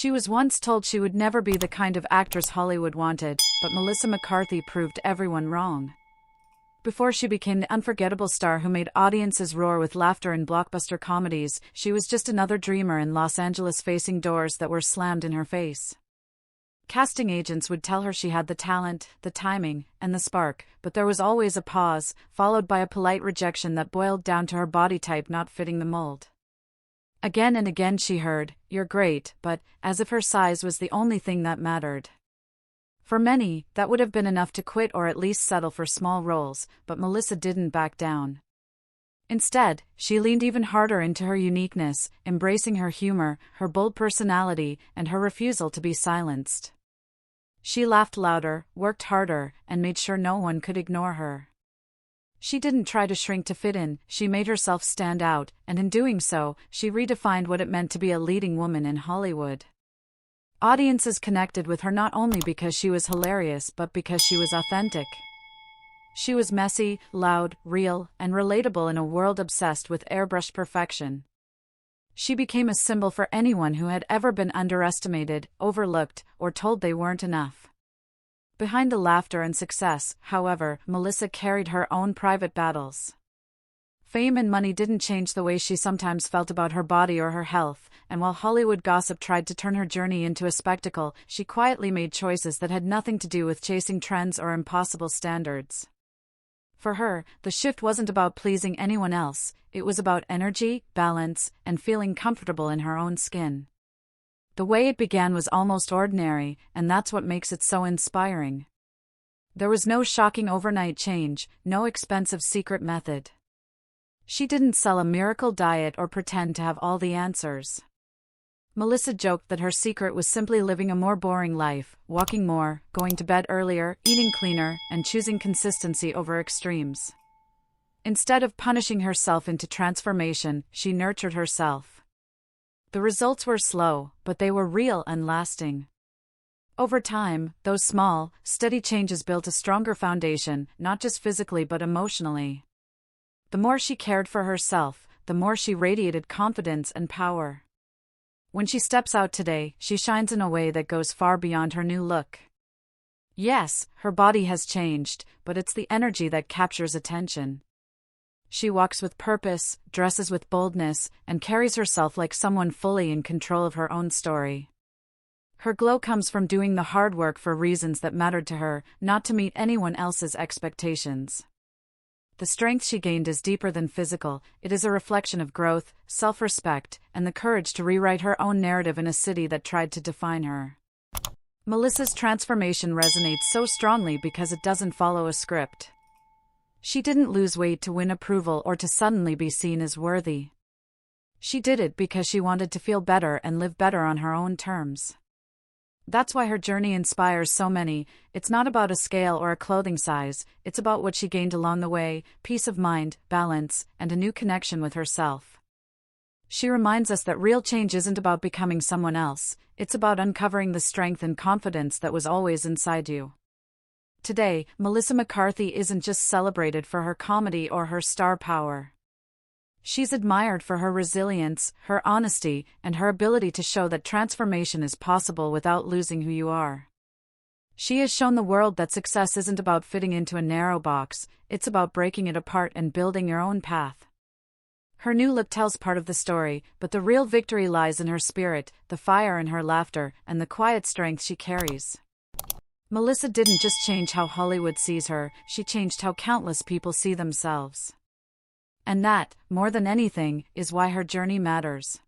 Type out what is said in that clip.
She was once told she would never be the kind of actress Hollywood wanted, but Melissa McCarthy proved everyone wrong. Before she became the unforgettable star who made audiences roar with laughter in blockbuster comedies, she was just another dreamer in Los Angeles facing doors that were slammed in her face. Casting agents would tell her she had the talent, the timing, and the spark, but there was always a pause, followed by a polite rejection that boiled down to her body type not fitting the mold. Again and again she heard, "You're great," but, as if her size was the only thing that mattered. For many, that would have been enough to quit or at least settle for small roles, but Melissa didn't back down. Instead, she leaned even harder into her uniqueness, embracing her humor, her bold personality, and her refusal to be silenced. She laughed louder, worked harder, and made sure no one could ignore her. She didn't try to shrink to fit in, she made herself stand out, and in doing so, she redefined what it meant to be a leading woman in Hollywood. Audiences connected with her not only because she was hilarious but because she was authentic. She was messy, loud, real, and relatable in a world obsessed with airbrushed perfection. She became a symbol for anyone who had ever been underestimated, overlooked, or told they weren't enough. Behind the laughter and success, however, Melissa carried her own private battles. Fame and money didn't change the way she sometimes felt about her body or her health, and while Hollywood gossip tried to turn her journey into a spectacle, she quietly made choices that had nothing to do with chasing trends or impossible standards. For her, the shift wasn't about pleasing anyone else, it was about energy, balance, and feeling comfortable in her own skin. The way it began was almost ordinary, and that's what makes it so inspiring. There was no shocking overnight change, no expensive secret method. She didn't sell a miracle diet or pretend to have all the answers. Melissa joked that her secret was simply living a more boring life, walking more, going to bed earlier, eating cleaner, and choosing consistency over extremes. Instead of punishing herself into transformation, she nurtured herself. The results were slow, but they were real and lasting. Over time, those small, steady changes built a stronger foundation, not just physically but emotionally. The more she cared for herself, the more she radiated confidence and power. When she steps out today, she shines in a way that goes far beyond her new look. Yes, her body has changed, but it's the energy that captures attention. She walks with purpose, dresses with boldness, and carries herself like someone fully in control of her own story. Her glow comes from doing the hard work for reasons that mattered to her, not to meet anyone else's expectations. The strength she gained is deeper than physical, it is a reflection of growth, self-respect, and the courage to rewrite her own narrative in a city that tried to define her. Melissa's transformation resonates so strongly because it doesn't follow a script. She didn't lose weight to win approval or to suddenly be seen as worthy. She did it because she wanted to feel better and live better on her own terms. That's why her journey inspires so many. It's not about a scale or a clothing size, it's about what she gained along the way, peace of mind, balance, and a new connection with herself. She reminds us that real change isn't about becoming someone else, it's about uncovering the strength and confidence that was always inside you. Today, Melissa McCarthy isn't just celebrated for her comedy or her star power. She's admired for her resilience, her honesty, and her ability to show that transformation is possible without losing who you are. She has shown the world that success isn't about fitting into a narrow box, it's about breaking it apart and building your own path. Her new look tells part of the story, but the real victory lies in her spirit, the fire in her laughter, and the quiet strength she carries. Melissa didn't just change how Hollywood sees her, she changed how countless people see themselves. And that, more than anything, is why her journey matters.